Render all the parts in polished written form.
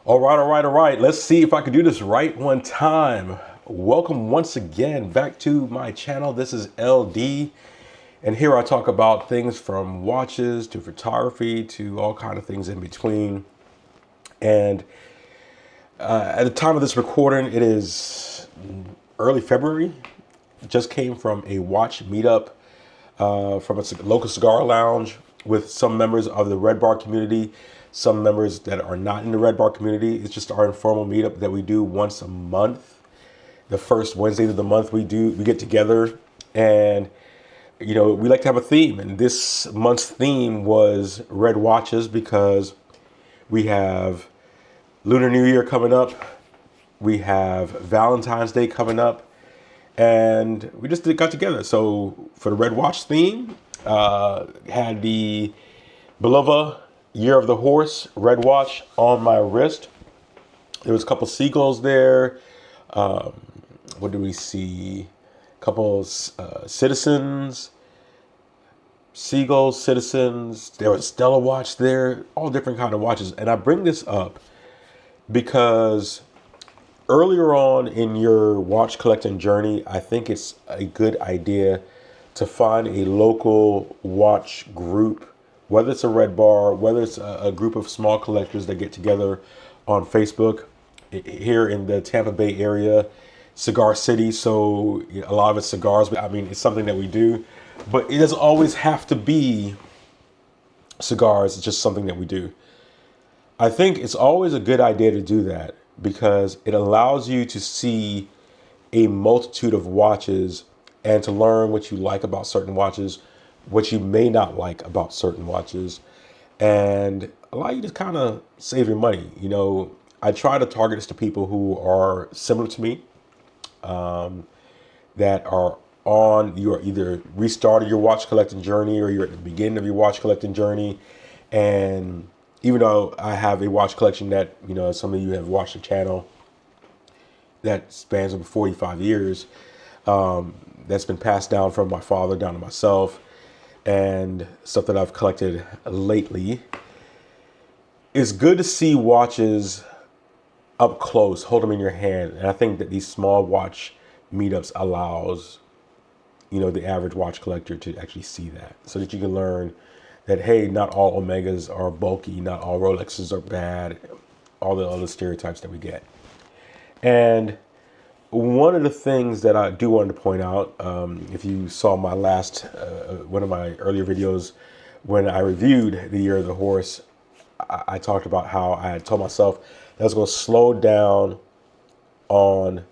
All right. Let's see if I can do this right one time. Welcome once again back to my channel. This is LD, and here I talk about things from watches to photography to all kind of things in between. And at the time of this recording, it is early February. Just came from a watch meetup from a local cigar lounge with some members of the Red Bar community, some members that are not in the Red Bar community. It's just our informal meetup that we do once a month. The first Wednesday of the month we get together, and we like to have a theme. And this month's theme was red watches because we have Lunar New Year coming up, we have Valentine's Day coming up, and we just got together. So for the red watch theme, had the Bulova Year of the Horse red watch on my wrist. There was a couple seagulls there. What do we see? A couple citizens, seagulls, citizens. There was Stella watch there, all different kind of watches. And I bring this up because earlier on in your watch collecting journey, I think it's a good idea to find a local watch group, whether it's a Red Bar, whether it's a group of small collectors that get together on Facebook. Here in the Tampa Bay area, Cigar City, so a lot of it's cigars, but I mean, it's something that we do, but it doesn't always have to be cigars. It's just something that we do. I think it's always a good idea to do that because it allows you to see a multitude of watches and to learn what you like about certain watches, what you may not like about certain watches, and allow you to kind of save your money. I try to target this to people who are similar to me, that are you are either restarted your watch collecting journey or you're at the beginning of your watch collecting journey. And even though I have a watch collection that, some of you have watched the channel that spans over 45 years, that's been passed down from my father down to myself, and stuff that I've collected lately, it's good to see watches up close, hold them in your hand. And I think that these small watch meetups allows, the average watch collector to actually see that, so that you can learn that, hey, not all Omegas are bulky, not all Rolexes are bad, all the other stereotypes that we get. And one of the things that I do want to point out, if you saw my last, one of my earlier videos, when I reviewed the Year of the Horse, I talked about how I had told myself that I was going to slow down on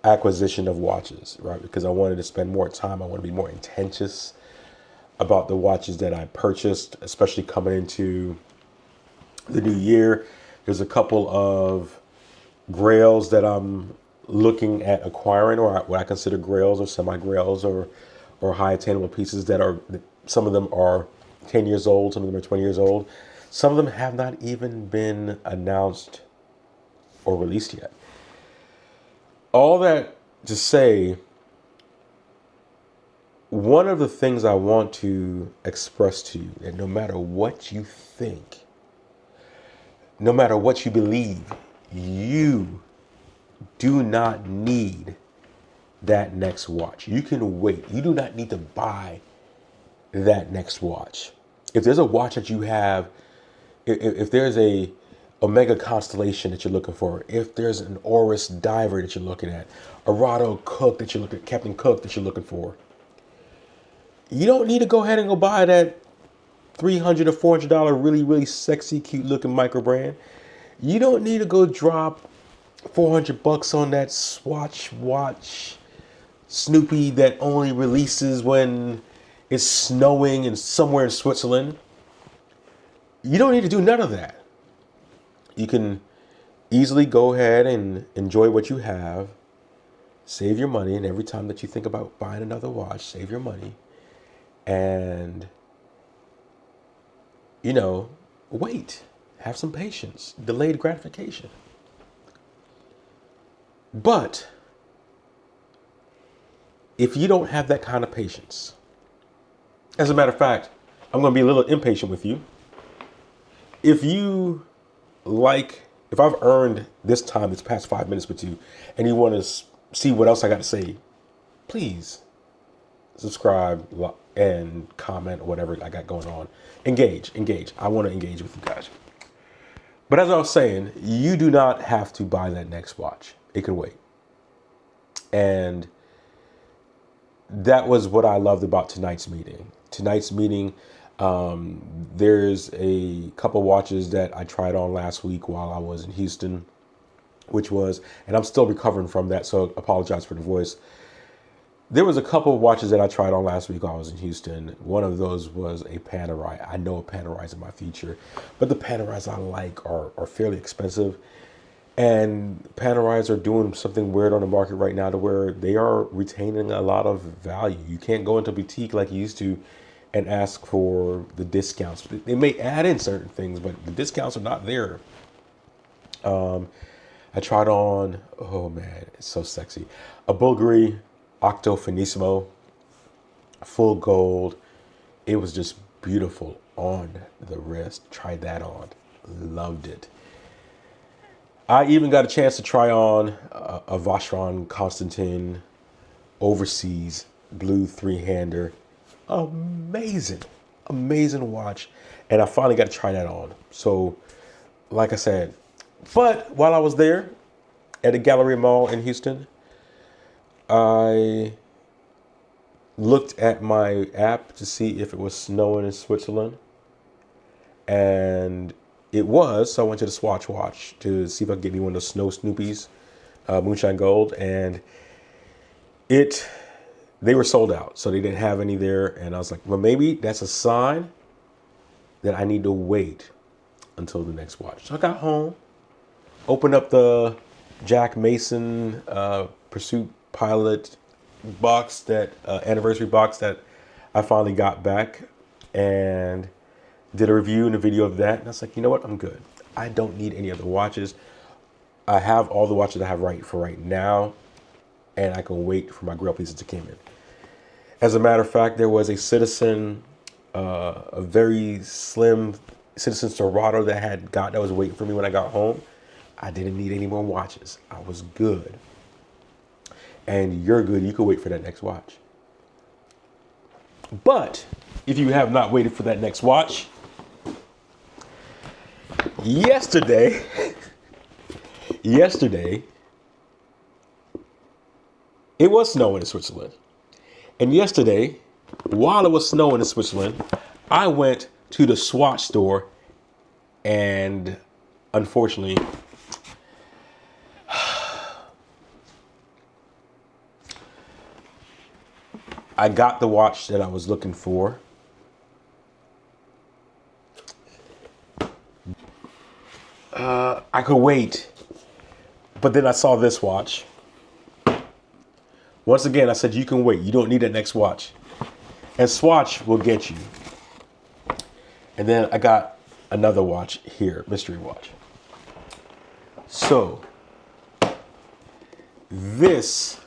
acquisition of watches, right? Because I wanted to spend more time. I want to be more intense about the watches that I purchased, especially coming into the new year. There's a couple of grails that I'm looking at acquiring, or what I consider grails or semi-grails or high attainable pieces that are, some of them are 10 years old, some of them are 20 years old. Some of them have not even been announced or released yet. All that to say, one of the things I want to express to you, that no matter what you think, no matter what you believe, you do not need that next watch. You can wait. You do not need to buy that next watch. If there's a watch that you have, if there's a Omega Constellation that you're looking for, if there's an Oris Diver that you're looking at, a Rado Cook that you're looking at, Captain Cook that you're looking for, you don't need to go ahead and go buy that $300 or $400 really, really sexy, cute looking micro brand. You don't need to go drop $400 on that Swatch watch Snoopy that only releases when it's snowing and somewhere in Switzerland. You don't need to do none of that. You can easily go ahead and enjoy what you have, save your money, and every time that you think about buying another watch, save your money, and, wait, have some patience, delayed gratification. But if you don't have that kind of patience, as a matter of fact, I'm going to be a little impatient with you. If you like if I've earned this time, this past 5 minutes with you, and you want to see what else I got to say, please subscribe and comment or whatever I got going on. Engage. I want to engage with you guys. But as I was saying, you do not have to buy that next watch. It can wait. And that was what I loved about tonight's meeting. There's a couple watches that I tried on last week while I was in Houston, and I'm still recovering from that, so apologize for the voice. There was a couple of watches that I tried on last week while I was in Houston. One of those was a Panerai. I know a Panerai is in my feature, but the Panerais I like are fairly expensive. And Panerais are doing something weird on the market right now to where they are retaining a lot of value. You can't go into a boutique like you used to and ask for the discounts. They may add in certain things, but the discounts are not there. I tried on, oh man, it's so sexy, a Bulgari Octo Finissimo, full gold. It was just beautiful on the wrist. Tried that on, loved it. I even got a chance to try on a Vacheron Constantin Overseas blue 3-hander. Amazing watch. And I finally got to try that on. So, like I said, but while I was there at the Galleria Mall in Houston, I looked at my app to see if it was snowing in Switzerland. And it was, so I went to the Swatch Watch to see if I could get me one of those Snow Snoopies, Moonshine Gold, and they were sold out, so they didn't have any there. And I was like, well, maybe that's a sign that I need to wait until the next watch. So I got home, opened up the Jack Mason Pursuit Pilot box, that anniversary box that I finally got back, and did a review and a video of that. And I was like, you know what? I'm good. I don't need any other watches. I have all the watches I have right now, and I can wait for my grill pieces to come in. As a matter of fact, there was a Citizen, a very slim Citizen Serato that was waiting for me when I got home. I didn't need any more watches. I was good. And you're good. You can wait for that next watch. But if you have not waited for that next watch, yesterday, it was snowing in Switzerland. And yesterday, while it was snowing in Switzerland, I went to the Swatch store, and unfortunately, I got the watch that I was looking for. I could wait, but then I saw this watch. Once again, I said, you can wait. You don't need that next watch. And Swatch will get you. And then I got another watch here, mystery watch. So, this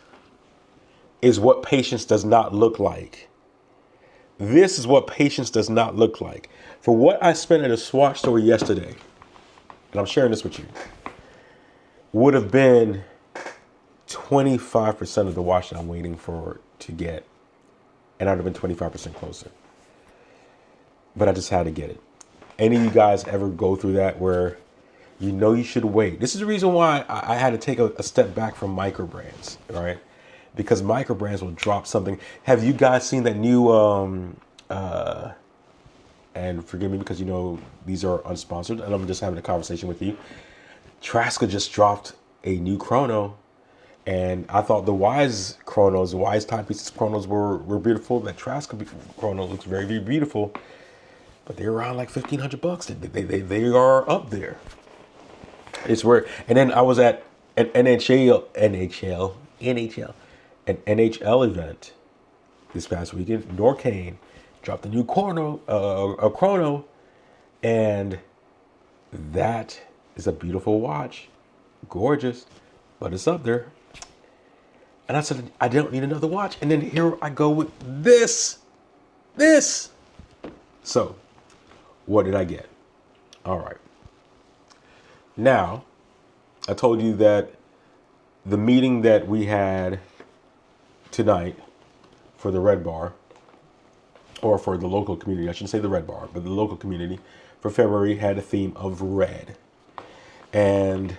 is what patience does not look like. This is what patience does not look like. For what I spent at a Swatch store yesterday, and I'm sharing this with you, would have been 25% of the watch that I'm waiting for to get. And I'd have been 25% closer. But I just had to get it. Any of you guys ever go through that where you know you should wait? This is the reason why I had to take a step back from micro brands, all right? Because micro brands will drop something. Have you guys seen that new, and forgive me because you know these are unsponsored and I'm just having a conversation with you. Traska just dropped a new chrono, and I thought the Wise chronos, the Wise timepieces chronos were beautiful. That Traska chrono looks very, very beautiful, but they're around like $1,500. They are up there. It's weird. And then I was at an NHL event this past weekend. Norcane dropped a new chrono, and that is a beautiful watch, gorgeous, but it's up there. And I said, I don't need another watch. And then here I go with this. So, what did I get? All right. Now, I told you that the meeting that we had tonight for the Red Bar, or for the local community, I shouldn't say the Red Bar, but the local community for February had a theme of red. And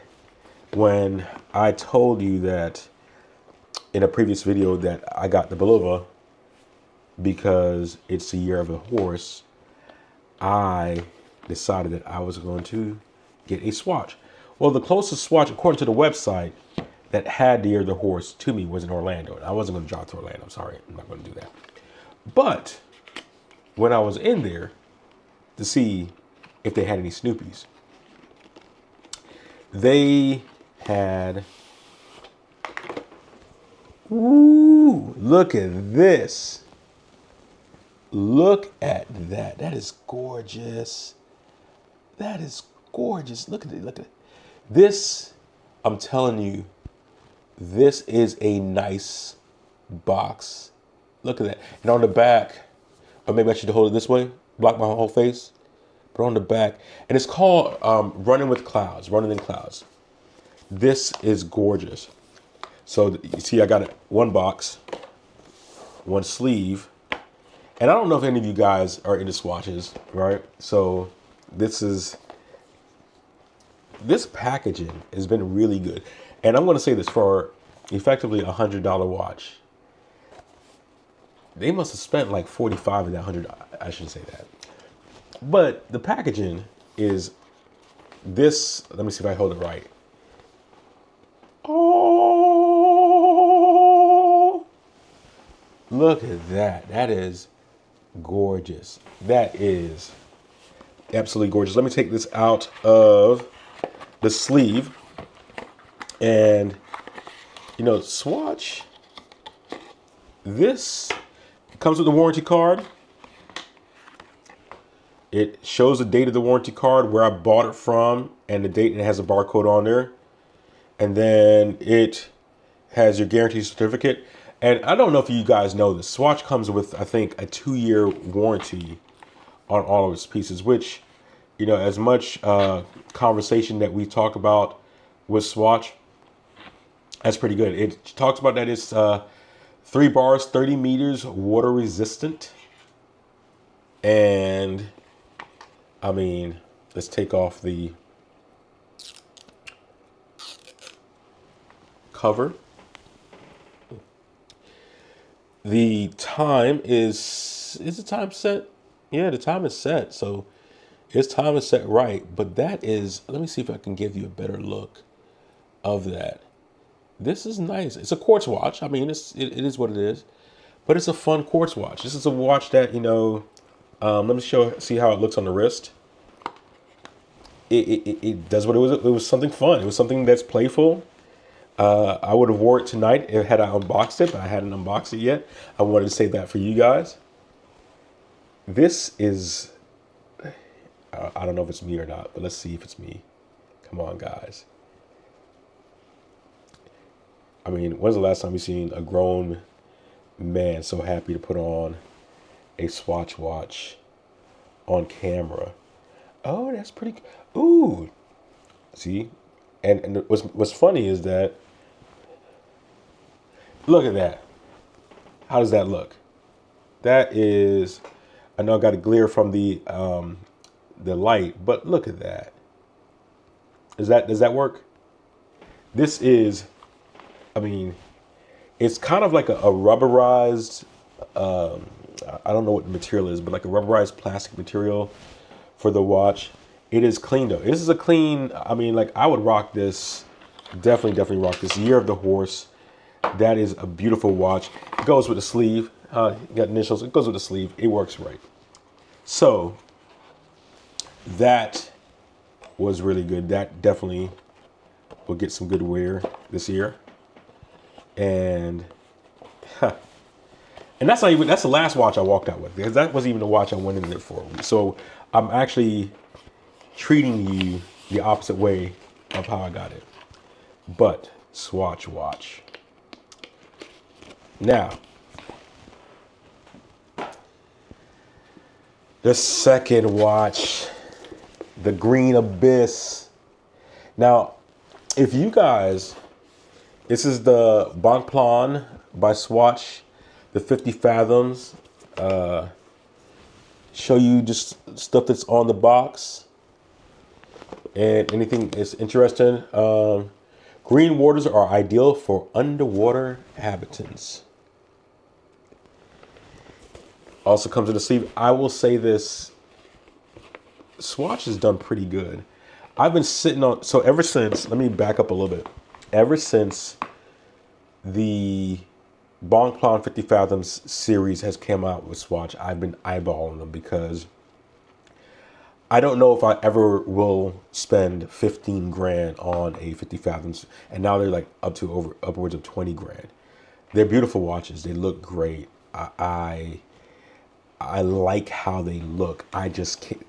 when I told you that in a previous video that I got the Bulova because it's the year of the horse, I decided that I was going to get a Swatch. Well, the closest Swatch, according to the website, that had the year of the horse to me was in Orlando. I wasn't going to drive to Orlando. I'm sorry. I'm not going to do that. But when I was in there to see if they had any Snoopies, they had... Ooh, look at this. Look at that. That is gorgeous. That is gorgeous. Look at it. Look at it. This, I'm telling you, this is a nice box. Look at that. And on the back, or maybe I should hold it this way, block my whole face. But on the back, and it's called Running with Clouds, Running in Clouds. This is gorgeous. So you see, I got one box, one sleeve. And I don't know if any of you guys are into swatches, right? So this packaging has been really good. And I'm going to say this, for effectively $100 watch, they must have spent like 45 of that 100. I shouldn't say that. But the packaging is this. Let me see if I hold it right. Oh, look at that. That is gorgeous. That is absolutely gorgeous. Let me take this out of the sleeve. And, you know, Swatch, this comes with a warranty card. It shows the date of the warranty card, where I bought it from, and the date, and it has a barcode on there. And then it has your guarantee certificate. And I don't know if you guys know this, Swatch comes with, I think, a 2-year warranty on all of its pieces, which, you know, as much conversation that we talk about with Swatch, that's pretty good. It talks about that it's 3 bars, 30 meters, water resistant. And I mean, let's take off the cover. The time is the time set? Yeah, the time is set. So its time is set right. But that is, let me see if I can give you a better look of that. This is nice. It's a quartz watch. I mean, it is what it is. But it's a fun quartz watch. This is a watch that, you know, let me see how it looks on the wrist. It does what it was. It was something fun. It was something that's playful. I would have wore it tonight had I unboxed it, but I hadn't unboxed it yet. I wanted to save that for you guys. This is, I don't know if it's me or not, but let's see if it's me. Come on, guys. I mean, when's the last time you've seen a grown man so happy to put on a Swatch watch on camera? Oh, that's pretty. Ooh, see, and what's funny is that, look at that. How does that look? That is, I know I got a glare from the light, but look at that. Does that work? This is, I mean, it's kind of like a rubberized, I don't know what the material is, but like a rubberized plastic material for the watch. It is clean though. This is a clean, I mean, like I would rock this, definitely rock this. Year of the Horse. That is a beautiful watch. It goes with the sleeve. You got initials, it goes with the sleeve. It works right. So that was really good. That definitely will get some good wear this year. And and that's the last watch I walked out with, because that wasn't even the watch I went in there for. So I'm actually treating you the opposite way of how I got it. But Swatch watch. Now, the second watch, the Green Abyss. Now, If you guys, this is the Blancpain by Swatch, the 50 Fathoms. Show you just stuff that's on the box and anything is interesting. Green waters are ideal for underwater habitants. Also comes in the sleeve. I will say this, Swatch has done pretty good. I've been sitting on, so ever since, let me back up a little bit. Ever since the Blancpain 50 Fathoms series has come out with Swatch, I've been eyeballing them because I don't know if I ever will spend 15 grand on a 50 Fathoms. And now they're like upwards of 20 grand. They're beautiful watches. They look great. I like how they look. I just can't.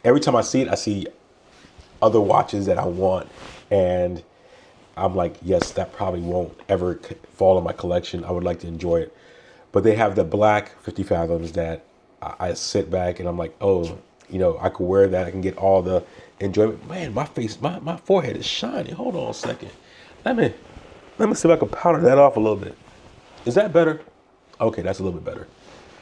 Every time I see it, I see other watches that I want. And I'm like, yes, that probably won't ever fall in my collection. I would like to enjoy it. But they have the black 50 Fathoms that I sit back and I'm like, oh, you know, I could wear that. I can get all the enjoyment. Man, my face, my forehead is shiny. Hold on a second. Let me see if I can powder that off a little bit. Is that better? Okay, that's a little bit better.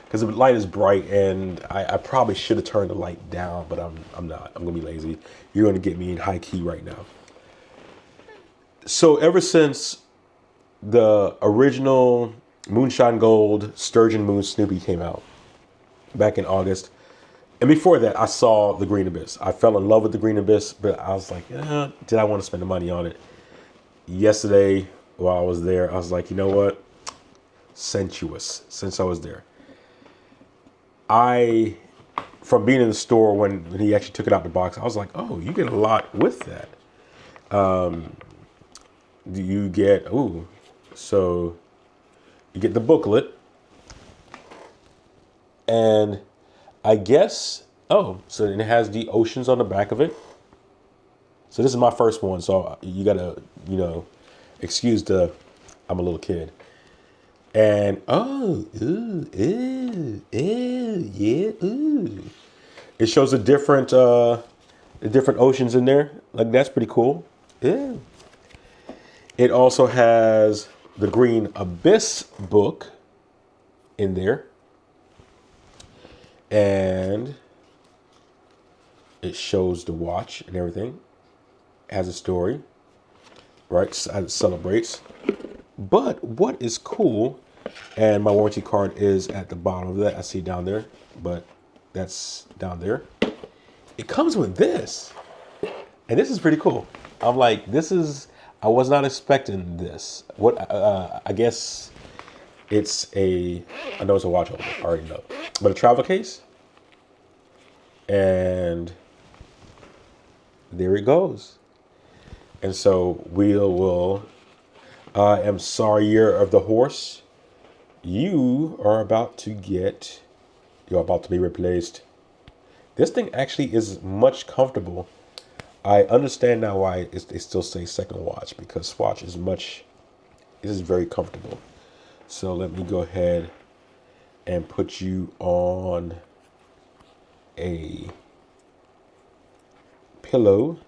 Because the light is bright and I probably should have turned the light down, but I'm not. I'm going to be lazy. You're going to get me in high key right now. So ever since the original Moonshine Gold Sturgeon Moon Snoopy came out back in August, and before that, I saw the Green Abyss. I fell in love with the Green Abyss, but I was like, did I want to spend the money on it? Yesterday, while I was there, I was like, you know what? Sensuous, since I was there. From being in the store when he actually took it out the box, I was like, oh, you get a lot with that. You get, so you get the booklet. And I guess, so it has the oceans on the back of it. So this is my first one. So you got to, excuse I'm a little kid. And, yeah. It shows the different oceans in there. Like, that's pretty cool. Yeah. It also has the Green Abyss book in there. And it shows the watch and everything. It has a story, right? It celebrates. But what is cool, and my warranty card is at the bottom of that. I see down there, but that's down there. It comes with this. And this is pretty cool. I'm like, I was not expecting this. I guess I know it's a watch holder, I already know. But a travel case. And there it goes. And so I am sorry, Year of the Horse. You're about to be replaced. This thing actually is much comfortable. I understand now why they still say second watch, because Swatch is very comfortable. So let me go ahead and put you on a pillow.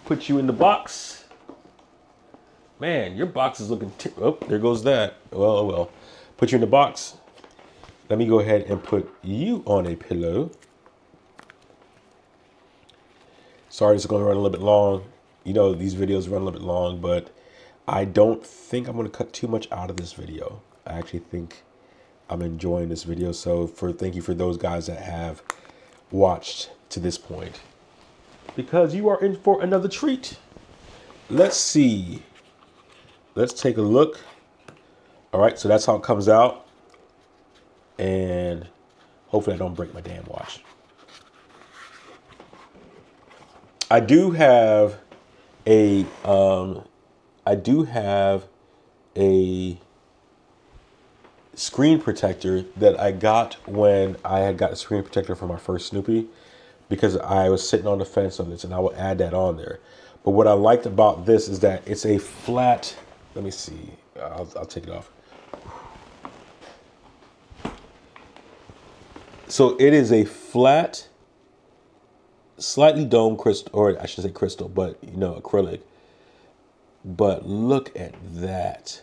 Put you in the box. Man, your box is looking, there goes that. Well. Put you in the box. Let me go ahead and put you on a pillow. Sorry, this is going to run a little bit long. These videos run a little bit long, but I don't think I'm going to cut too much out of this video. I actually think I'm enjoying this video. So thank you for those guys that have watched to this point, because you are in for another treat. Let's see. Let's take a look. All right, so that's how it comes out. And hopefully I don't break my damn watch. I do have a screen protector that I got when I had got a screen protector for my first Snoopy, because I was sitting on the fence on this, and I will add that on there. But what I liked about this is that it's a flat, let me see, I'll take it off. So it is a flat slightly dome crystal, or I should say crystal, but you know, acrylic. But look at that.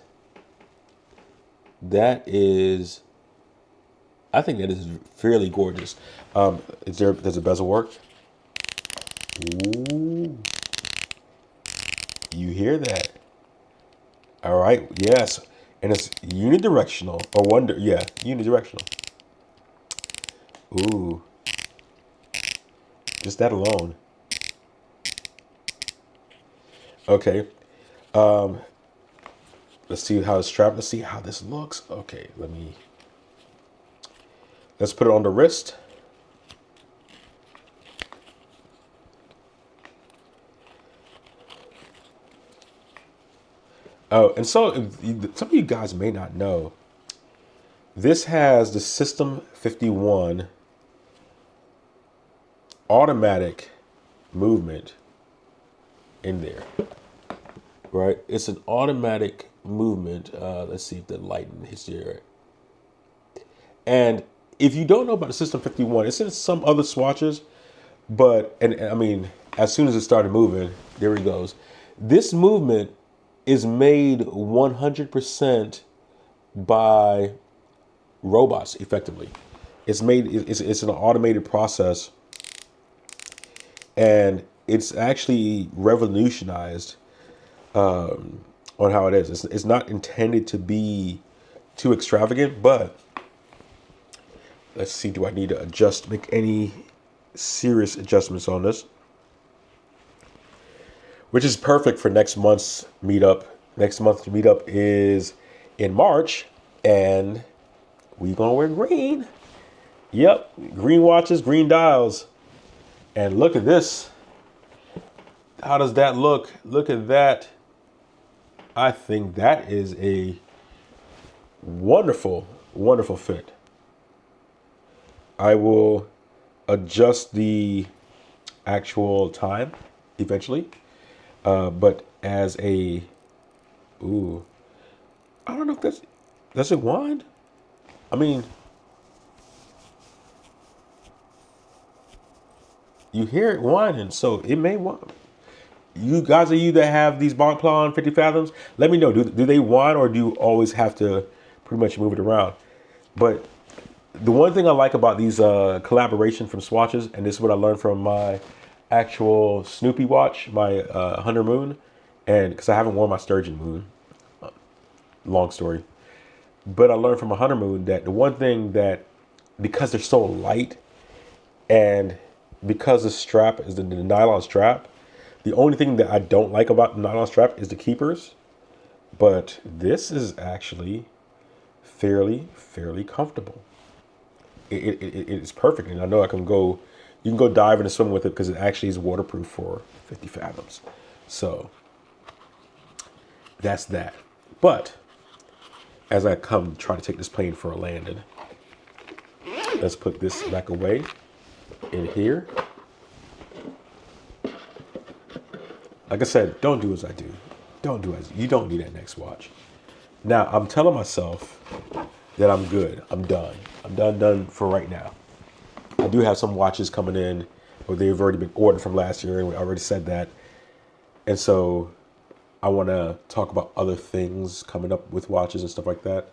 That is, I think that is fairly gorgeous. Does the bezel work? Ooh, you hear that? All right, yes. And it's unidirectional, or yeah, unidirectional. Ooh, just that alone. Okay. Let's see how it's strapped. Let's see how this looks. Okay, let's put it on the wrist. Oh, and so some of you guys may not know, this has the System 51 automatic movement in there, right? It's an automatic movement. Let's see if the Leighton hits here. And if you don't know about the System 51, it's in some other swatches, but, and I mean, as soon as it started moving, there he goes. This movement is made 100% by robots, effectively. It's an automated process, and it's actually revolutionized on how it is. It's not intended to be too extravagant, but let's see, do I need to make any serious adjustments on this? Which is perfect for next month's meetup. Next month's meetup is in March, and we're gonna wear green. Yep, green watches, green dials. And look at this. How does that look? Look at that. I think that is a wonderful, wonderful fit. I will adjust the actual time eventually. But as a, ooh, I don't know if that's a wand. I mean, you hear it whining, so it may whine. You guys, you that have these Blancpain 50 Fathoms, let me know. Do they whine, or do you always have to pretty much move it around? But the one thing I like about these collaboration from swatches, and this is what I learned from my actual Snoopy watch, my Hunter Moon, and because I haven't worn my Sturgeon Moon, long story, but I learned from a Hunter Moon that the one thing that, because they're so light, and because the strap is the nylon strap, the only thing that I don't like about the nylon strap is the keepers. But this is actually fairly comfortable. It's perfect, and I know I can go. You can go dive and swim with it because it actually is waterproof for 50 fathoms. So that's that. But as I come try to take this plane for a landing, let's put this back away in here. Like I said, don't do as I do. Don't do as you don't need that next watch. Now I'm telling myself that I'm good. I'm done. I'm done for right now. I do have some watches coming in, or they've already been ordered from last year, and we already said that. And so I want to talk about other things coming up with watches and stuff like that.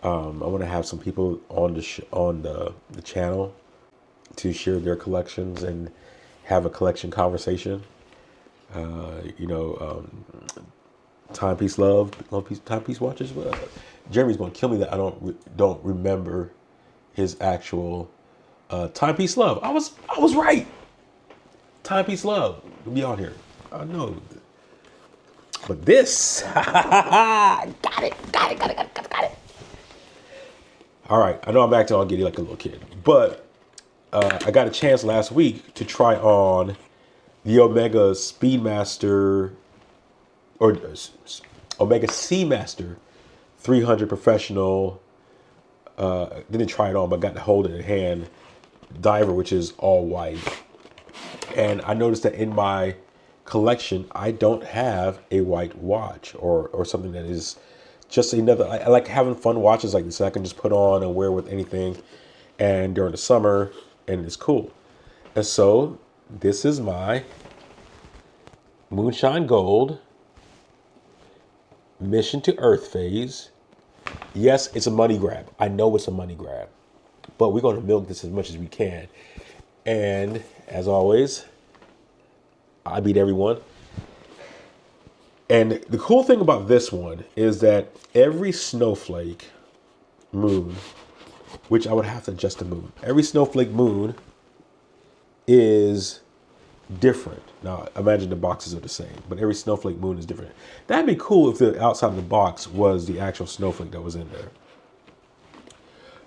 I want to have some people on the channel to share their collections and have a collection conversation. Timepiece love, timepiece watches. Jeremy's going to kill me that I don't remember his actual timepiece love. I was right. Timepiece love will be on here. I know. But this, got it. All right, I know I'm acting all giddy like a little kid, but I got a chance last week to try on the Omega Speedmaster, or Omega Seamaster 300 Professional. Didn't try it on, but got to hold it in hand. Diver, which is all white. And I noticed that in my collection, I don't have a white watch or something that is just another. I like having fun watches like this that I can just put on and wear with anything, and during the summer, and it's cool. And so This is my Moonshine Gold Mission to Earthphase. Yes, it's a money grab. I know it's a money grab, but we're going to milk this as much as we can. And as always, I beat everyone. And the cool thing about this one is that every snowflake moon, which I would have to adjust the moon, every snowflake moon is different. Now, imagine the boxes are the same, but every snowflake moon is different. That'd be cool if the outside of the box was the actual snowflake that was in there.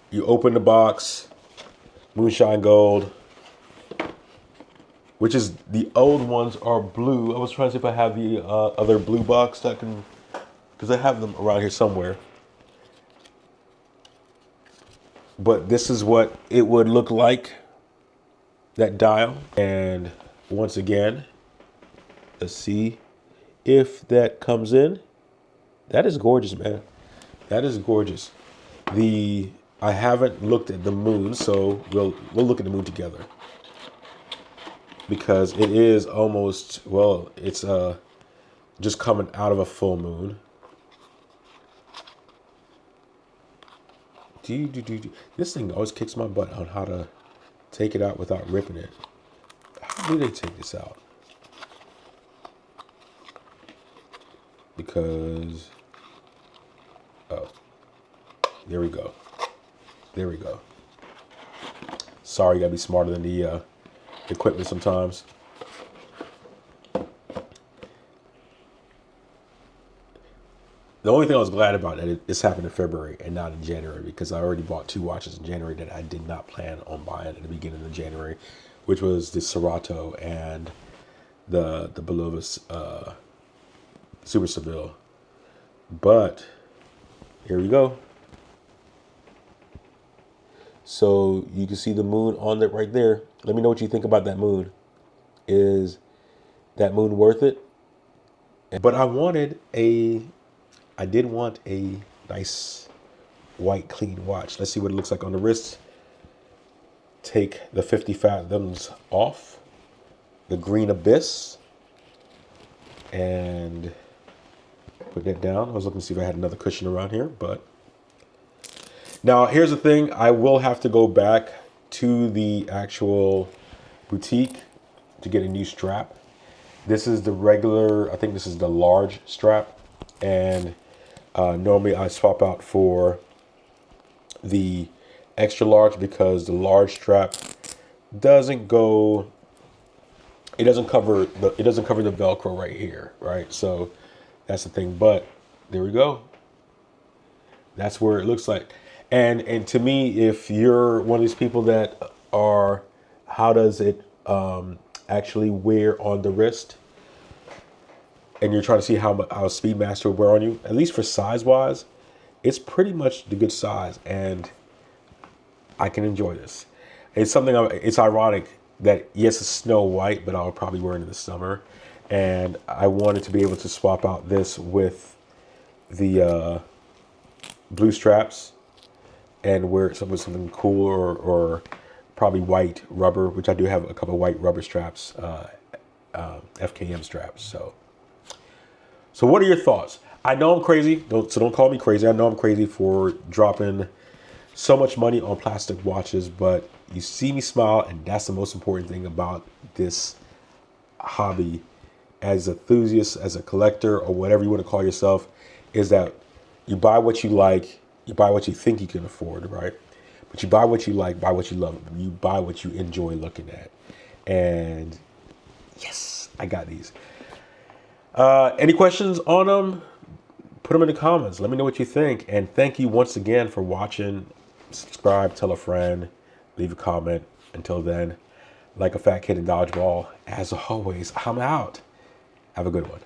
You open the box, Moonshine Gold, which is the old ones are blue. I was trying to see if I have the other blue box that can, because I have them around here somewhere. But this is what it would look like, that dial. And once again, let's see if that comes in. That is gorgeous, man. That is gorgeous. I haven't looked at the moon, so we'll look at the moon together. Because it is almost, well, it's just coming out of a full moon. This thing always kicks my butt on how to take it out without ripping it. How do they take this out? Because, oh, there we go. There we go. Sorry, you gotta be smarter than the equipment sometimes. The only thing I was glad about it, this happened in February and not in January, because I already bought 2 watches in January that I did not plan on buying at the beginning of January, which was the Serato and the beloved Super Seville. But here we go. So you can see the moon on it right there. Let me know what you think about that moon. Is that moon worth it? But I did want a nice white clean watch. Let's see what it looks like on the wrist. Take the 50 Fathoms off, the green abyss, and put that down. I was looking to see if I had another cushion around here, but now here's the thing. I will have to go back to the actual boutique to get a new strap. This is the regular, I think this is the large strap, and normally I swap out for the extra large because the large strap doesn't go, it doesn't cover the Velcro right here, right? So that's the thing. But there we go. That's where it looks like. And to me, if you're one of these people that are, how does it actually wear on the wrist? And you're trying to see how Speedmaster will wear on you, at least for size-wise, it's pretty much the good size, and I can enjoy this. It's something, it's ironic that, yes, it's Snow White, but I'll probably wear it in the summer. And I wanted to be able to swap out this with the blue straps and wear something cool, or probably white rubber, which I do have a couple of white rubber straps, FKM straps. So what are your thoughts? I know I'm crazy, so don't call me crazy. I know I'm crazy for dropping so much money on plastic watches, but you see me smile, and that's the most important thing about this hobby as an enthusiast, as a collector, or whatever you want to call yourself, is that you buy what you like, you buy what you think you can afford, right? But you buy what you like, buy what you love, you buy what you enjoy looking at. And yes, I got these. Any questions on them? Put them in the comments. Let me know what you think. And thank you once again for watching. Subscribe, tell a friend, leave a comment. Until then, like a fat kid in dodgeball, as always, I'm out. Have a good one.